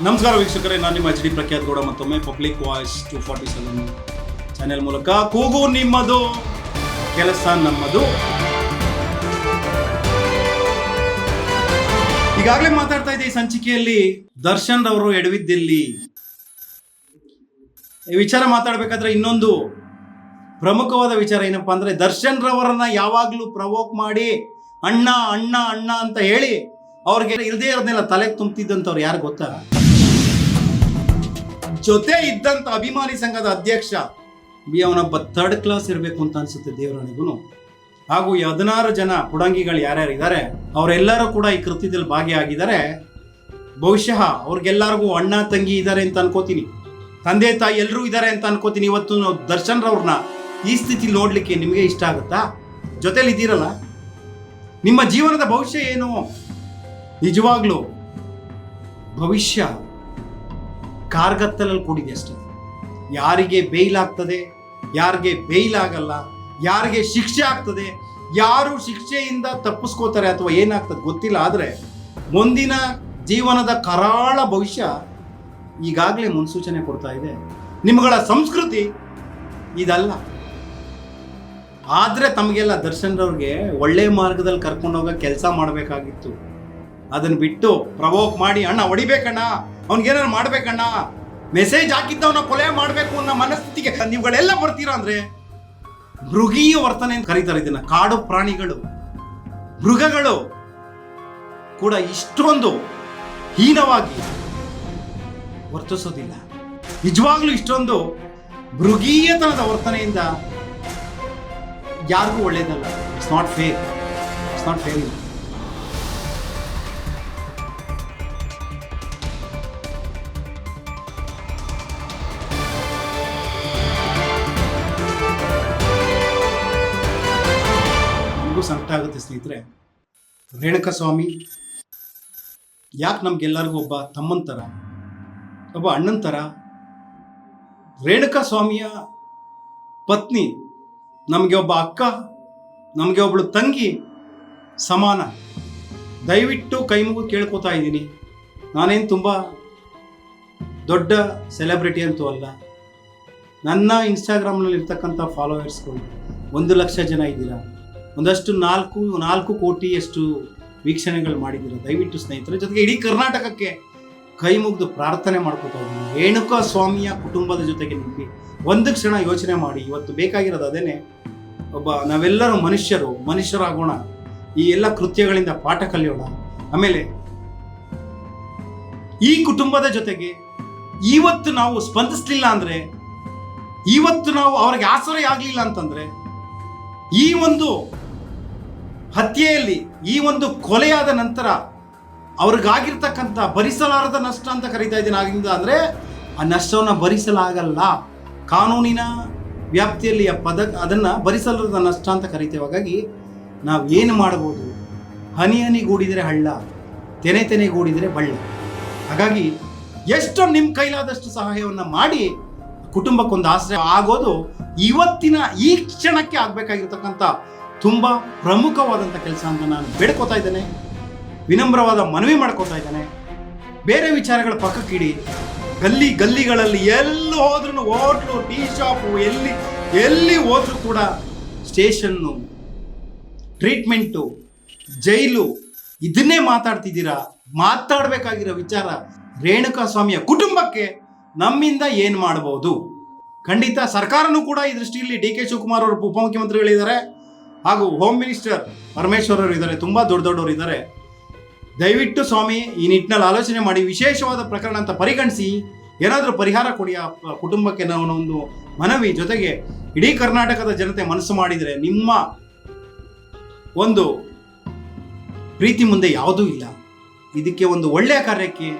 ನಮಸ್ಕಾರ ವೀಕ್ಷಕರೇ, ನಾನು ನಿಮ್ಮ HD ಪ್ರಖ್ಯಾತ್ ಗೌಡ ಮತ್ತೊಮ್ಮೆ ಪಬ್ಲಿಕ್ ವಾಯ್ಸ್ 247 ಚಾನೆಲ್ ಮೂಲಕ ಕೂಗು ನಿಮ್ಮದು, ಕೆಲಸ ನಮ್ಮದು. ಈಗಾಗಲೇ ಮಾತಾಡ್ತಾ ಇದ್ದೆ ಈ ಸಂಚಿಕೆಯಲ್ಲಿ ದರ್ಶನ್ ರವರು ಎಡವಿದ್ದಲ್ಲಿ ಈ ವಿಚಾರ ಮಾತಾಡಬೇಕಾದ್ರೆ ಇನ್ನೊಂದು ಪ್ರಮುಖವಾದ ವಿಚಾರ ಏನಪ್ಪಾ ಅಂದ್ರೆ, ದರ್ಶನ್ ರವರನ್ನ ಯಾವಾಗ್ಲೂ ಪ್ರವೋಕ್ ಮಾಡಿ ಅಣ್ಣ ಅಣ್ಣ ಅಣ್ಣ ಅಂತ ಹೇಳಿ ಅವ್ರಿಗೆ ಇಲ್ಲದೆ ಇರೋದನ್ನೆಲ್ಲ ತಲೆಗೆ ತುಂಬ್ತಿದ್ದಂಥವ್ರು ಯಾರು ಗೊತ್ತಾ? ಜೊತೆ ಇದ್ದಂತ ಅಭಿಮಾನಿ ಸಂಘದ ಅಧ್ಯಕ್ಷ ಅವನೊಬ್ಬ ಥರ್ಡ್ ಕ್ಲಾಸ್ ಇರಬೇಕು ಅಂತ ಅನ್ಸುತ್ತೆ ದೇವರಾಣಿಗೂ. ಹಾಗೂ 16 ಜನ ಪುಡಂಗಿಗಳು ಯಾರ್ಯಾರು ಇದ್ದಾರೆ ಅವರೆಲ್ಲರೂ ಕೂಡ ಈ ಕೃತ್ಯದಲ್ಲಿ ಭಾಗಿಯಾಗಿದ್ದಾರೆ. ಬಹುಶಃ ಅವ್ರಿಗೆಲ್ಲರಿಗೂ ಅಣ್ಣ ತಂಗಿ ಇದ್ದಾರೆ ಅಂತ ಅನ್ಕೋತೀನಿ, ತಂದೆ ತಾಯಿ ಎಲ್ಲರೂ ಇದ್ದಾರೆ ಅಂತ ಅನ್ಕೋತೀನಿ. ಇವತ್ತು ನಾವು ದರ್ಶನ್ ರವ್ರನ್ನ ಈ ಸ್ಥಿತಿ ನೋಡ್ಲಿಕ್ಕೆ ನಿಮಗೆ ಇಷ್ಟ ಆಗುತ್ತಾ? ಜೊತೆಲಿ ಇದ್ದೀರಲ್ಲ, ನಿಮ್ಮ ಜೀವನದ ಭವಿಷ್ಯ ಏನು? ನಿಜವಾಗ್ಲೂ ಭವಿಷ್ಯ ಕಾರ್ಗತ್ತಲಲ್ಲಿ ಕೂಡಿದೆ ಅಷ್ಟೇ. ಯಾರಿಗೆ ಬೇಲ್ ಆಗ್ತದೆ, ಯಾರಿಗೆ ಬೇಲ್ ಆಗಲ್ಲ, ಯಾರಿಗೆ ಶಿಕ್ಷೆ ಆಗ್ತದೆ, ಯಾರು ಶಿಕ್ಷೆಯಿಂದ ತಪ್ಪಿಸ್ಕೋತಾರೆ ಅಥವಾ ಏನಾಗ್ತದೆ ಗೊತ್ತಿಲ್ಲ. ಆದರೆ ಮುಂದಿನ ಜೀವನದ ಕರಾಳ ಭವಿಷ್ಯ ಈಗಾಗಲೇ ಮುನ್ಸೂಚನೆ ಕೊಡ್ತಾ ಇದೆ. ನಿಮ್ಮಗಳ ಸಂಸ್ಕೃತಿ ಇದಲ್ಲ. ಆದರೆ ತಮಗೆಲ್ಲ ದರ್ಶನ್ ರವ್ರಿಗೆ ಒಳ್ಳೆ ಮಾರ್ಗದಲ್ಲಿ ಕರ್ಕೊಂಡೋಗೋ ಕೆಲಸ ಮಾಡಬೇಕಾಗಿತ್ತು. ಅದನ್ನು ಬಿಟ್ಟು ಪ್ರವೋಕ್ ಮಾಡಿ ಅಣ್ಣ ಹೊಡಿಬೇಕಣ್ಣ, ಅವ್ನಿಗೇನಾರು ಮಾಡ್ಬೇಕಣ್ಣ, ಮೆಸೇಜ್ ಹಾಕಿದ್ದವನ್ನ ಕೊಲೆ ಮಾಡಬೇಕು ಅನ್ನೋ ಮನಸ್ಥಿತಿಗೆ ನೀವುಗಳೆಲ್ಲ ಬರ್ತೀರಾ ಅಂದ್ರೆ ಮೃಗೀಯ ವರ್ತನೆ ಅಂತ ಕರೀತಾರೆ ಇದನ್ನ. ಕಾಡು ಪ್ರಾಣಿಗಳು, ಮೃಗಗಳು ಕೂಡ ಇಷ್ಟೊಂದು ಹೀನವಾಗಿ ವರ್ತಿಸೋದಿಲ್ಲ. ನಿಜವಾಗ್ಲೂ ಇಷ್ಟೊಂದು ಮೃಗೀಯತನದ ವರ್ತನೆಯಿಂದ ಯಾರಿಗೂ ಒಳ್ಳೇದಲ್ಲ. It's not fair, it's not fair. ಸಂಕಟ ಆಗುತ್ತೆ ಸ್ನೇಹಿತರೆ. ರೇಣುಕಾ ಸ್ವಾಮಿ ಯಾಕೆ ನಮ್ಗೆಲ್ಲರಿಗೂ ಒಬ್ಬ ತಮ್ಮನ ಥರ, ಒಬ್ಬ ಅಣ್ಣನ ಥರ, ರೇಣುಕಾ ಸ್ವಾಮಿಯ ಪತ್ನಿ ನಮಗೆ ಒಬ್ಬ ಅಕ್ಕ, ನಮಗೆ ಒಬ್ಬಳು ತಂಗಿ ಸಮಾನ. ದಯವಿಟ್ಟು ಕೈ ಮುಗಿದು ಕೇಳ್ಕೊತಾ ಇದ್ದೀನಿ. ನಾನೇನು ತುಂಬ ದೊಡ್ಡ ಸೆಲೆಬ್ರಿಟಿ ಅಂತೂ ಅಲ್ಲ. ನನ್ನ ಇನ್ಸ್ಟಾಗ್ರಾಮ್ನಲ್ಲಿ ಇರ್ತಕ್ಕಂಥ ಫಾಲೋವರ್ಸ್ಗಳು 1 ಲಕ್ಷ ಜನ ಇದ್ದೀರಾ. ಒಂದಷ್ಟು 4 ಕೋಟಿಯಷ್ಟು ವೀಕ್ಷಣೆಗಳು ಮಾಡಿದ್ದೀರ. ದಯವಿಟ್ಟು ಸ್ನೇಹಿತರೆ, ಜೊತೆಗೆ ಇಡೀ ಕರ್ನಾಟಕಕ್ಕೆ ಕೈ ಮುಗಿದು ಪ್ರಾರ್ಥನೆ ಮಾಡ್ಕೊತಾ ಇದ್ದೀನಿ. ರೇಣುಕಾ ಸ್ವಾಮಿಯ ಕುಟುಂಬದ ಜೊತೆಗೆ ನಿಂತು ಒಂದು ಕ್ಷಣ ಯೋಚನೆ ಮಾಡಿ. ಇವತ್ತು ಬೇಕಾಗಿರೋದು ಅದೇನೆ, ನಾವೆಲ್ಲರೂ ಮನುಷ್ಯರಾಗೋಣ, ಈ ಎಲ್ಲ ಕೃತ್ಯಗಳಿಂದ ಪಾಠ ಕಲಿಯೋಣ. ಆಮೇಲೆ ಈ ಕುಟುಂಬದ ಜೊತೆಗೆ ಇವತ್ತು ನಾವು ಸ್ಪಂದಿಸ್ಲಿಲ್ಲ ಅಂದ್ರೆ, ಇವತ್ತು ನಾವು ಅವ್ರಿಗೆ ಆಸರೆ ಆಗಲಿಲ್ಲ ಅಂತಂದ್ರೆ, ಈ ಒಂದು ಹತ್ಯೆಯಲ್ಲಿ, ಈ ಒಂದು ಕೊಲೆಯಾದ ನಂತರ ಅವ್ರಿಗಾಗಿರ್ತಕ್ಕಂಥ ಭರಿಸಲಾರದ ನಷ್ಟ ಅಂತ ಕರೀತಾ ಇದ್ದೀನಿ ಆಗಿಂದ, ಅಂದರೆ ಆ ನಷ್ಟವನ್ನು ಭರಿಸಲಾಗಲ್ಲ. ಕಾನೂನಿನ ವ್ಯಾಪ್ತಿಯಲ್ಲಿ ಅದನ್ನು ಭರಿಸಲಾರದ ನಷ್ಟ ಅಂತ ಕರಿತೇವೆ. ಹಾಗಾಗಿ ನಾವು ಏನು ಮಾಡ್ಬೋದು? ಹನಿ ಹನಿಗೂಡಿದರೆ ಹಳ್ಳ, ತೆನೆಗೂಡಿದರೆ ಬಳ್ಳ. ಹಾಗಾಗಿ ಎಷ್ಟು ನಿಮ್ಮ ಕೈಲಾದಷ್ಟು ಸಹಾಯವನ್ನು ಮಾಡಿ ಕುಟುಂಬಕ್ಕೊಂದು ಆಶ್ರಯ ಆಗೋದು ಇವತ್ತಿನ ಈ ಕ್ಷಣಕ್ಕೆ ಆಗಬೇಕಾಗಿರ್ತಕ್ಕಂಥ ತುಂಬ ಪ್ರಮುಖವಾದಂಥ ಕೆಲಸ ಅಂತ ನಾನು ಬೇಡ್ಕೋತಾ ಇದ್ದೇನೆ, ವಿನಮ್ರವಾದ ಮನವಿ ಮಾಡ್ಕೋತಾ ಇದ್ದೇನೆ. ಬೇರೆ ವಿಚಾರಗಳ ಪಕ್ಕಕ್ಕಿಡಿ. ಗಲ್ಲಿಗಳಲ್ಲಿ ಎಲ್ಲಿ ಹೋದ್ರೂ, ಹೋಟ್ಲು, ಟೀ ಶಾಪು, ಎಲ್ಲಿ ಹೋದ್ರೂ ಕೂಡ ಸ್ಟೇಷನ್ನು, ಟ್ರೀಟ್ಮೆಂಟು, ಜೈಲು, ಇದನ್ನೇ ಮಾತಾಡ್ತಿದ್ದೀರಾ. ಮಾತಾಡಬೇಕಾಗಿರೋ ವಿಚಾರ ರೇಣುಕಾ ಸ್ವಾಮಿಯ ಕುಟುಂಬಕ್ಕೆ ನಮ್ಮಿಂದ ಏನು ಮಾಡ್ಬೋದು? ಖಂಡಿತ ಸರ್ಕಾರನೂ ಕೂಡ ಈ ದೃಷ್ಟಿಯಲ್ಲಿ DK ಶಿವಕುಮಾರ್ ಅವರು ಉಪಮುಖ್ಯಮಂತ್ರಿಗಳಿದ್ದಾರೆ, ಹಾಗೂ ಹೋಮ್ ಮಿನಿಸ್ಟರ್ ಪರಮೇಶ್ವರ್ ಅವರು ಇದ್ದಾರೆ, ತುಂಬ ದೊಡ್ಡವರು ಇದ್ದಾರೆ. ದಯವಿಟ್ಟು ಸ್ವಾಮಿ ಈ ನಿಟ್ಟಿನಲ್ಲಿ ಆಲೋಚನೆ ಮಾಡಿ, ವಿಶೇಷವಾದ ಪ್ರಕರಣ ಅಂತ ಪರಿಗಣಿಸಿ ಏನಾದರೂ ಪರಿಹಾರ ಕೊಡಿ ಆ ಕುಟುಂಬಕ್ಕೆ. ನಾವು ಒಂದು ಮನವಿ. ಜೊತೆಗೆ ಇಡೀ ಕರ್ನಾಟಕದ ಜನತೆ ಮನಸ್ಸು ಮಾಡಿದರೆ ನಿಮ್ಮ ಒಂದು ಪ್ರೀತಿ ಮುಂದೆ ಯಾವುದೂ ಇಲ್ಲ. ಇದಕ್ಕೆ ಒಂದು ಒಳ್ಳೆಯ ಕಾರ್ಯಕ್ಕೆ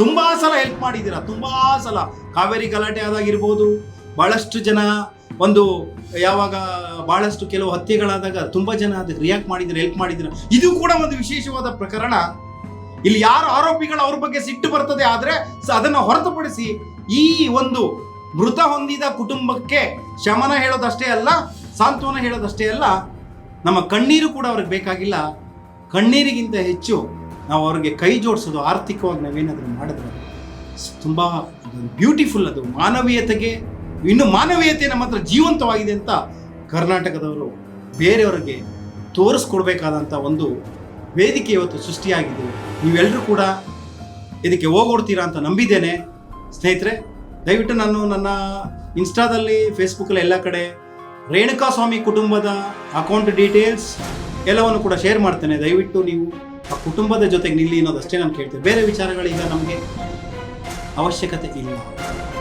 ತುಂಬ ಸಲ ಹೆಲ್ಪ್ ಮಾಡಿದ್ದೀರಾ. ತುಂಬ ಸಲ ಕಾವೇರಿ ಗಲಾಟೆ ಆದಾಗಿರ್ಬೋದು, ಭಾಳಷ್ಟು ಜನ ಯಾವಾಗ ಭಾಳಷ್ಟು ಕೆಲವು ಹತ್ಯೆಗಳಾದಾಗ ತುಂಬ ಜನ ಅದಕ್ಕೆ ರಿಯಾಕ್ಟ್ ಮಾಡಿದ್ರು, ಹೆಲ್ಪ್ ಮಾಡಿದ್ರು. ಇದು ಕೂಡ ಒಂದು ವಿಶೇಷವಾದ ಪ್ರಕರಣ. ಇಲ್ಲಿ ಯಾರು ಆರೋಪಿಗಳು ಅವ್ರ ಬಗ್ಗೆ ಸಿಟ್ಟು ಬರ್ತದೆ, ಆದರೆ ಅದನ್ನು ಹೊರತುಪಡಿಸಿ ಈ ಒಂದು ಮೃತ ಹೊಂದಿದ ಕುಟುಂಬಕ್ಕೆ ಶಮನ ಹೇಳೋದಷ್ಟೇ ಅಲ್ಲ, ಸಾಂತ್ವನ ಹೇಳೋದಷ್ಟೇ ಅಲ್ಲ, ನಮ್ಮ ಕಣ್ಣೀರು ಕೂಡ ಅವ್ರಿಗೆ ಬೇಕಾಗಿಲ್ಲ. ಕಣ್ಣೀರಿಗಿಂತ ಹೆಚ್ಚು ನಾವು ಅವ್ರಿಗೆ ಕೈ ಜೋಡಿಸೋದು, ಆರ್ಥಿಕವಾಗಿ ನಾವೇನಾದರೂ ಮಾಡಿದ್ರೆ ತುಂಬ ಬ್ಯೂಟಿಫುಲ್, ಅದು ಮಾನವೀಯತೆಗೆ ಇನ್ನು ಮಾನವೀಯತೆ ನಮ್ಮ ಹತ್ರ ಜೀವಂತವಾಗಿದೆ ಅಂತ ಕರ್ನಾಟಕದವರು ಬೇರೆಯವರಿಗೆ ತೋರಿಸ್ಕೊಡ್ಬೇಕಾದಂಥ ಒಂದು ವೇದಿಕೆ ಇವತ್ತು ಸೃಷ್ಟಿಯಾಗಿದೆ. ನೀವೆಲ್ಲರೂ ಕೂಡ ಇದಕ್ಕೆ ಹೋಗೋಡ್ತೀರಾ ಅಂತ ನಂಬಿದ್ದೇನೆ ಸ್ನೇಹಿತರೆ. ದಯವಿಟ್ಟು ನಾನು ನನ್ನ ಇನ್ಸ್ಟಾದಲ್ಲಿ, ಫೇಸ್ಬುಕ್ಕಲ್ಲಿ ಎಲ್ಲ ಕಡೆ ರೇಣುಕಾಸ್ವಾಮಿ ಕುಟುಂಬದ ಅಕೌಂಟ್ ಡೀಟೇಲ್ಸ್ ಎಲ್ಲವನ್ನು ಕೂಡ ಶೇರ್ ಮಾಡ್ತೇನೆ. ದಯವಿಟ್ಟು ನೀವು ಆ ಕುಟುಂಬದ ಜೊತೆಗೆ ನಿಲ್ಲಿ ಅನ್ನೋದಷ್ಟೇ ನಾನು ಕೇಳ್ತೇನೆ. ಬೇರೆ ವಿಚಾರಗಳೀಗ ನಮಗೆ ಅವಶ್ಯಕತೆ ಇಲ್ಲ.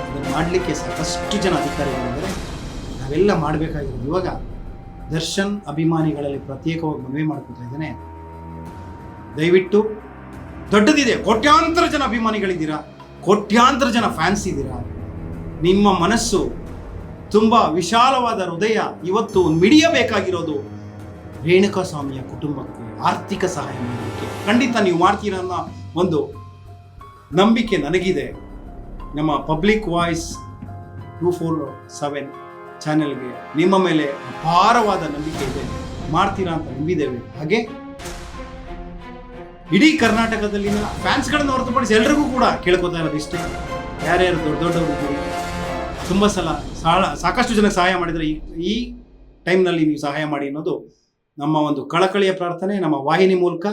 ಅದನ್ನು ಮಾಡಲಿಕ್ಕೆ ಸಾಕಷ್ಟು ಜನ ಅಧಿಕಾರಿಗಳಿದ್ದಾರೆ. ನಾವೆಲ್ಲ ಮಾಡಬೇಕಾಗಿರೋದು ಇವಾಗ ದರ್ಶನ್ ಅಭಿಮಾನಿಗಳಲ್ಲಿ ಪ್ರತ್ಯೇಕವಾಗಿ ಮನವಿ ಮಾಡ್ಕೊತಾ ಇದ್ದೇನೆ. ದಯವಿಟ್ಟು ದೊಡ್ಡದಿದೆ, ಕೋಟ್ಯಾಂತರ ಜನ ಅಭಿಮಾನಿಗಳಿದ್ದೀರಾ, ಕೋಟ್ಯಾಂತರ ಜನ ಫ್ಯಾನ್ಸ್ ಇದ್ದೀರಾ. ನಿಮ್ಮ ಮನಸ್ಸು ತುಂಬ ವಿಶಾಲವಾದ ಹೃದಯ ಇವತ್ತು ಮಿಡಿಯಬೇಕಾಗಿರೋದು ರೇಣುಕಾಸ್ವಾಮಿಯ ಕುಟುಂಬಕ್ಕೆ ಆರ್ಥಿಕ ಸಹಾಯ ಮಾಡಲಿಕ್ಕೆ. ಖಂಡಿತ ನೀವು ಮಾಡ್ತೀರಾ ಅನ್ನೋ ಒಂದು ನಂಬಿಕೆ ನನಗಿದೆ. ನಮ್ಮ ಪಬ್ಲಿಕ್ ವಾಯ್ಸ್ 247 ಚಾನೆಲ್ಗೆ ನಿಮ್ಮ ಮೇಲೆ ಅಪಾರವಾದ ನಂಬಿಕೆ ಇದೆ. ಮಾಡ್ತೀರಾ ಅಂತ ನಂಬಿದ್ದೇವೆ. ಹಾಗೆ ಇಡೀ ಕರ್ನಾಟಕದಲ್ಲಿನ ಫ್ಯಾನ್ಸ್ಗಳನ್ನು ಹೊರತುಪಡಿಸಿ ಎಲ್ರಿಗೂ ಕೂಡ ಕೇಳ್ಕೊತಾ ಇರೋದು ಇಷ್ಟೇ. ಯಾರ್ಯಾರು ದೊಡ್ಡವರು ಇದ್ದೀರಿ, ತುಂಬ ಸಲ ಸಾಕಷ್ಟು ಜನಕ್ಕೆ ಸಹಾಯ ಮಾಡಿದರೆ ಈ ಟೈಮ್ನಲ್ಲಿ ನೀವು ಸಹಾಯ ಮಾಡಿ ಅನ್ನೋದು ನಮ್ಮ ಒಂದು ಕಳಕಳಿಯ ಪ್ರಾರ್ಥನೆ. ನಮ್ಮ ವಾಹಿನಿ ಮೂಲಕ